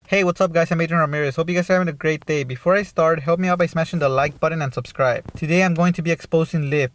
Hey, what's up guys, I'm Adrian Ramirez. Hope you guys are having a great day. Before I start, help me out by smashing the like button and subscribe. Today I'm going to be exposing Lyft.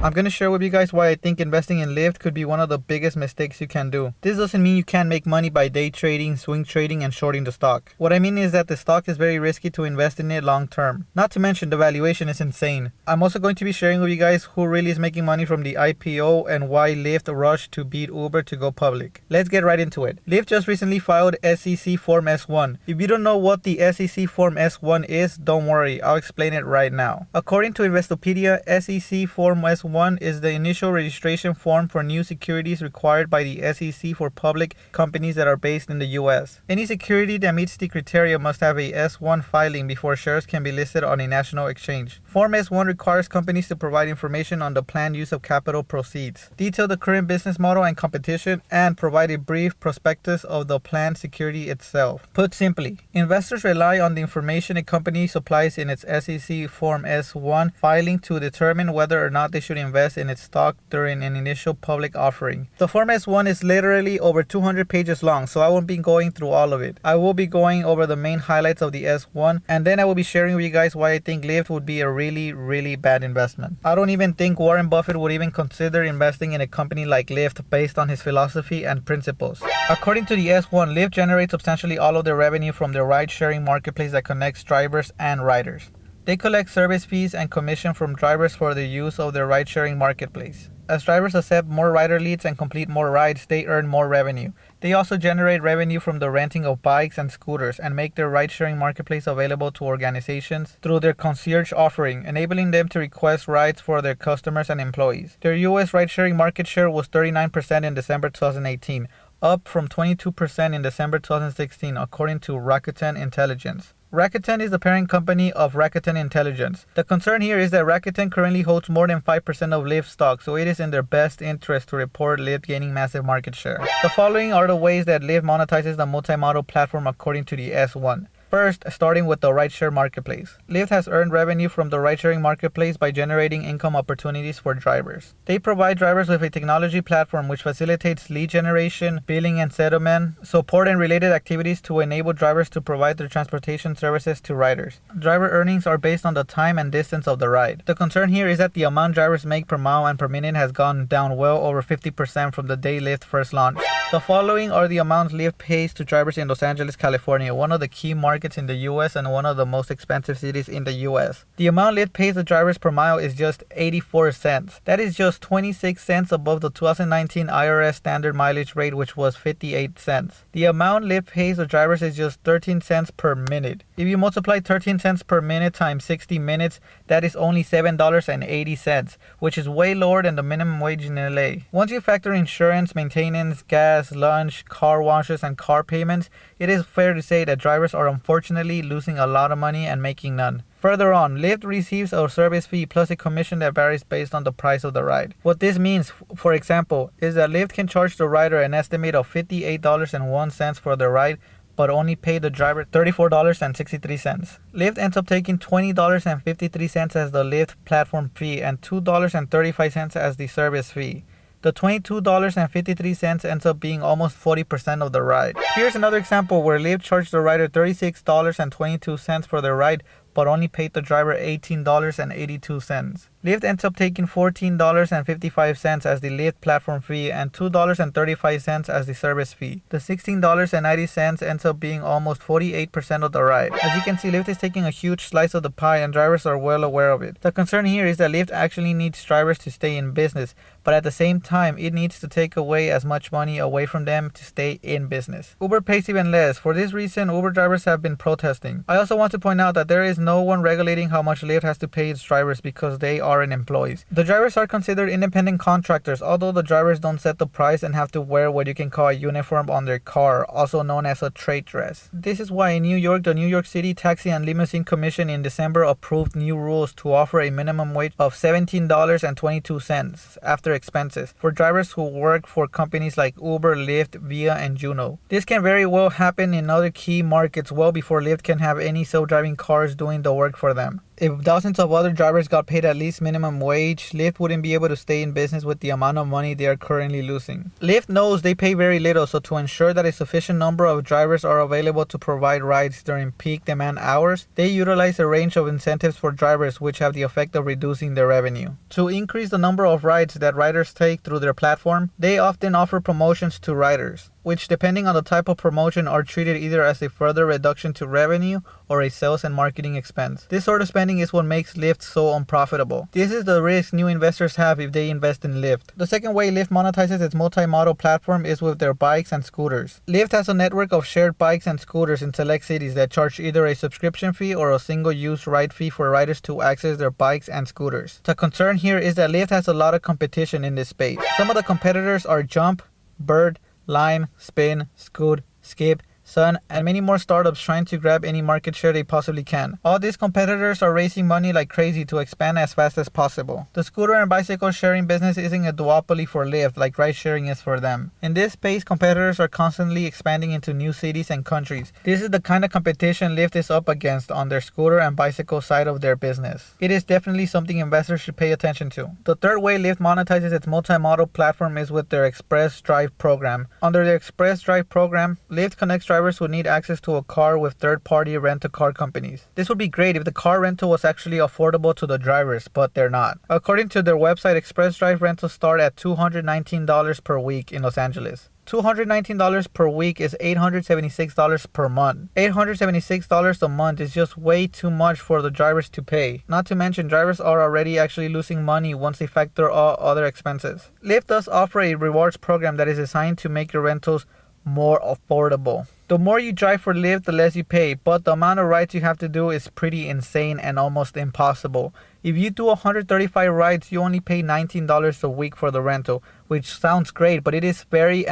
I'm going to share with you guys why I think investing in Lyft could be one of the biggest mistakes you can do. This doesn't mean you can't make money by day trading, swing trading, and shorting the stock. What I mean is that the stock is very risky to invest in it long term. Not to mention the valuation is insane. I'm also going to be sharing with you guys who really is making money from the IPO and why Lyft rushed to beat Uber to go public. Let's get right into it. Lyft just recently filed SEC Form S1. If you don't know what the SEC Form S1 is, don't worry, I'll explain it right now. According to Investopedia, SEC Form S1 is the initial registration form for new securities required by the SEC for public companies that are based in the US. Any security that meets the criteria must have a S1 filing before shares can be listed on a national exchange. Form S1 requires companies to provide information on the planned use of capital proceeds, detail the current business model and competition, and provide a brief prospectus of the planned security itself. Put simply, investors rely on the information a company supplies in its SEC Form S1 filing to determine whether or not they should invest in its stock during an initial public offering. The Form S1 is literally over 200 pages long, so I won't be going through all of it. I will be going over the main highlights of the S1, and then I will be sharing with you guys why I think Lyft would be a really bad investment. I don't even think Warren Buffett would even consider investing in a company like Lyft based on his philosophy and principles. According to the S1, Lyft generates substantially all of their revenue from their ride-sharing marketplace that connects drivers and riders. They collect service fees and commission from drivers for the use of their ride-sharing marketplace. As drivers accept more rider leads and complete more rides, they earn more revenue. They also generate revenue from the renting of bikes and scooters and make their ride-sharing marketplace available to organizations through their concierge offering, enabling them to request rides for their customers and employees. Their US ride-sharing market share was 39% in December 2018, up from 22% in December 2016, according to Rakuten Intelligence. Rakuten is the parent company of Rakuten Intelligence. The concern here is that Rakuten currently holds more than 5% of Lyft stock, so it is in their best interest to report Lyft gaining massive market share. The following are the ways that Lyft monetizes the multimodal platform according to the S1. First, starting with the rideshare marketplace. Lyft has earned revenue from the ridesharing marketplace by generating income opportunities for drivers. They provide drivers with a technology platform which facilitates lead generation, billing and settlement, support and related activities to enable drivers to provide their transportation services to riders. Driver earnings are based on the time and distance of the ride. The concern here is that the amount drivers make per mile and per minute has gone down well over 50% from the day Lyft first launched. The following are the amounts Lyft pays to drivers in Los Angeles, California, one of the key markets in the US and one of the most expensive cities in the US. The amount Lyft pays the drivers per mile is just 84 cents. That is just 26 cents above the 2019 IRS standard mileage rate, which was 58 cents. The amount Lyft pays the drivers is just 13 cents per minute. If you multiply 13 cents per minute times 60 minutes, that is only $7.80, which is way lower than the minimum wage in LA. Once you factor insurance, maintenance, gas, lunch, car washes, and car payments, it is fair to say that drivers are unfortunately losing a lot of money and making none. Further on, Lyft receives a service fee plus a commission that varies based on the price of the ride. What this means, for example, is that Lyft can charge the rider an estimate of $58.01 for the ride, but only pay the driver $34.63. Lyft ends up taking $20.53 as the Lyft platform fee and $2.35 as the service fee. The $22.53 ends up being almost 40% of the ride. Here's another example where Lyft charged the rider $36.22 for the ride, but only paid the driver $18.82. Lyft ends up taking $14.55 as the Lyft platform fee and $2.35 as the service fee. The $16.90 ends up being almost 48% of the ride. As you can see, Lyft is taking a huge slice of the pie and drivers are well aware of it. The concern here is that Lyft actually needs drivers to stay in business, but at the same time, it needs to take away as much money away from them to stay in business. Uber pays even less. For this reason, Uber drivers have been protesting. I also want to point out that there is no one regulating how much Lyft has to pay its drivers because they are employees. The drivers are considered independent contractors, although the drivers don't set the price and have to wear what you can call a uniform on their car, also known as a trade dress. This is why in New York, the New York City Taxi and Limousine Commission in December approved new rules to offer a minimum wage of $17.22 after expenses for drivers who work for companies like Uber, Lyft, Via, and Juno. This can very well happen in other key markets well before Lyft can have any self-driving cars doing the work for them. If thousands of other drivers got paid at least minimum wage, Lyft wouldn't be able to stay in business with the amount of money they are currently losing. Lyft knows they pay very little, so to ensure that a sufficient number of drivers are available to provide rides during peak demand hours, they utilize a range of incentives for drivers which have the effect of reducing their revenue. To increase the number of rides that riders take through their platform, they often offer promotions to riders, which depending on the type of promotion are treated either as a further reduction to revenue or a sales and marketing expense. This sort of spending is what makes Lyft so unprofitable. This is the risk new investors have if they invest in Lyft. The second way Lyft monetizes its multimodal platform is with their bikes and scooters. Lyft has a network of shared bikes and scooters in select cities that charge either a subscription fee or a single-use ride fee for riders to access their bikes and scooters. The concern here is that Lyft has a lot of competition in this space. Some of the competitors are Jump, Bird, Lime, Spin, Scoot, Skip, Sun, and many more startups trying to grab any market share they possibly can. All these competitors are raising money like crazy to expand as fast as possible. The scooter and bicycle sharing business isn't a duopoly for Lyft like ride sharing is for them. In this space, competitors are constantly expanding into new cities and countries. This is the kind of competition Lyft is up against on their scooter and bicycle side of their business. It is definitely something investors should pay attention to. The third way Lyft monetizes its multimodal platform is with their Express Drive program. Under the Express Drive program, Lyft connects drivers who need access to a car with third-party rent-a-car companies. This would be great if the car rental was actually affordable to the drivers, but they're not. According to their website, Express Drive rentals start at $219 per week in Los Angeles. $219 per week is $876 per month. $876 a month is just way too much for the drivers to pay. Not to mention, drivers are already actually losing money once they factor all other expenses. Lyft does offer a rewards program that is designed to make your rentals more affordable. The more you drive for Lyft, the less you pay, but the amount of rides you have to do is pretty insane and almost impossible. If you do 135 rides, you only pay $19 a week for the rental, which sounds great, but it is very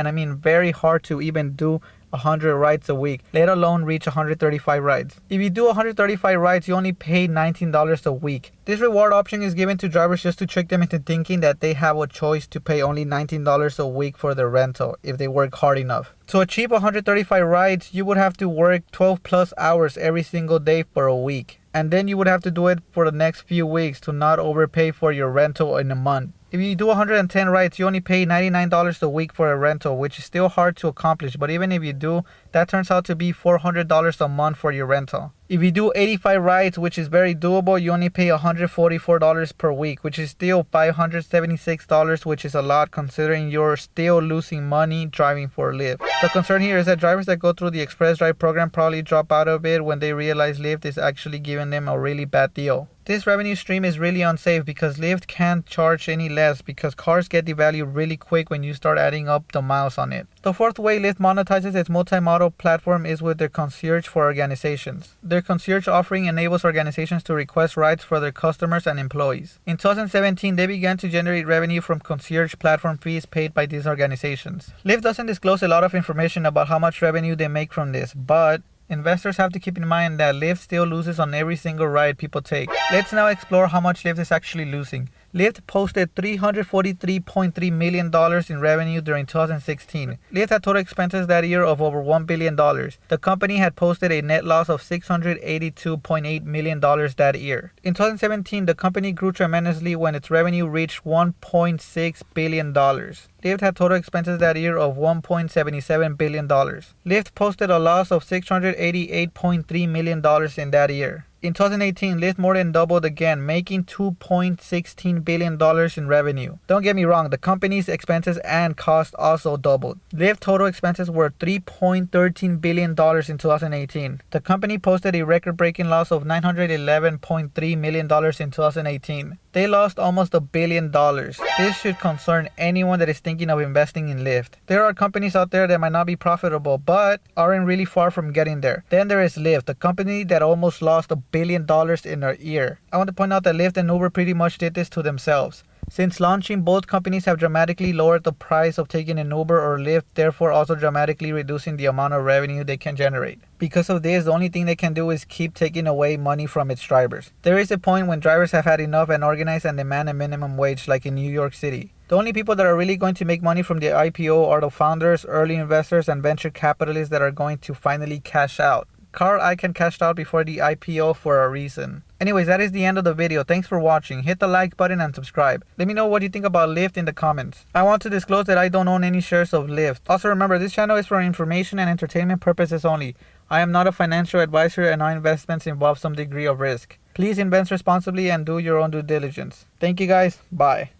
hard to even do 100 rides a week, let alone reach 135 rides. If you do 135 rides, you only pay $19 a week. This reward option is given to drivers just to trick them into thinking that they have a choice to pay only $19 a week for their rental if they work hard enough. To achieve 135 rides, you would have to work 12 plus hours every single day for a week. And then you would have to do it for the next few weeks to not overpay for your rental in a month. If you do 110 rides, you only pay $99 a week for a rental, which is still hard to accomplish. But even if you do, that turns out to be $400 a month for your rental. If you do 85 rides, which is very doable, you only pay $144 per week, which is still $576, which is a lot considering you're still losing money driving for Lyft. The concern here is that drivers that go through the Express Drive program probably drop out of it when they realize Lyft is actually giving them a really bad deal. This revenue stream is really unsafe because Lyft can't charge any less because cars get devalued really quick when you start adding up the miles on it. The fourth way Lyft monetizes its multimodal platform is with their concierge for organizations. Their concierge offering enables organizations to request rides for their customers and employees. In 2017, they began to generate revenue from concierge platform fees paid by these organizations. Lyft doesn't disclose a lot of information about how much revenue they make from this, but investors have to keep in mind that Lyft still loses on every single ride people take. Let's now explore how much Lyft is actually losing. Lyft posted $343.3 million in revenue during 2016. Lyft had total expenses that year of over $1 billion. The company had posted a net loss of $682.8 million that year. In 2017, the company grew tremendously when its revenue reached $1.6 billion. Lyft had total expenses that year of $1.77 billion. Lyft posted a loss of $688.3 million in that year. In 2018, Lyft more than doubled again, making $2.16 billion in revenue. Don't get me wrong, the company's expenses and costs also doubled. Lyft total expenses were $3.13 billion in 2018. The company posted a record-breaking loss of $911.3 million in 2018. They lost almost $1 billion. This should concern anyone that is thinking of investing in Lyft. There are companies out there that might not be profitable, but aren't really far from getting there. Then there is Lyft, the company that almost lost $1 billion in a year. I want to point out that Lyft and Uber pretty much did this to themselves. Since launching, both companies have dramatically lowered the price of taking an Uber or Lyft, therefore also dramatically reducing the amount of revenue they can generate. Because of this, the only thing they can do is keep taking away money from its drivers. There is a point when drivers have had enough and organize and demand a minimum wage like in New York City. The only people that are really going to make money from the IPO are the founders, early investors, and venture capitalists that are going to finally cash out. Carl Icahn cashed out before the IPO for a reason. Anyways, that is the end of the video. Thanks for watching. Hit the like button and subscribe. Let me know what you think about Lyft in the comments. I want to disclose that I don't own any shares of Lyft. Also remember, this channel is for information and entertainment purposes only. I am not a financial advisor and our investments involve some degree of risk. Please invest responsibly and do your own due diligence. Thank you guys. Bye.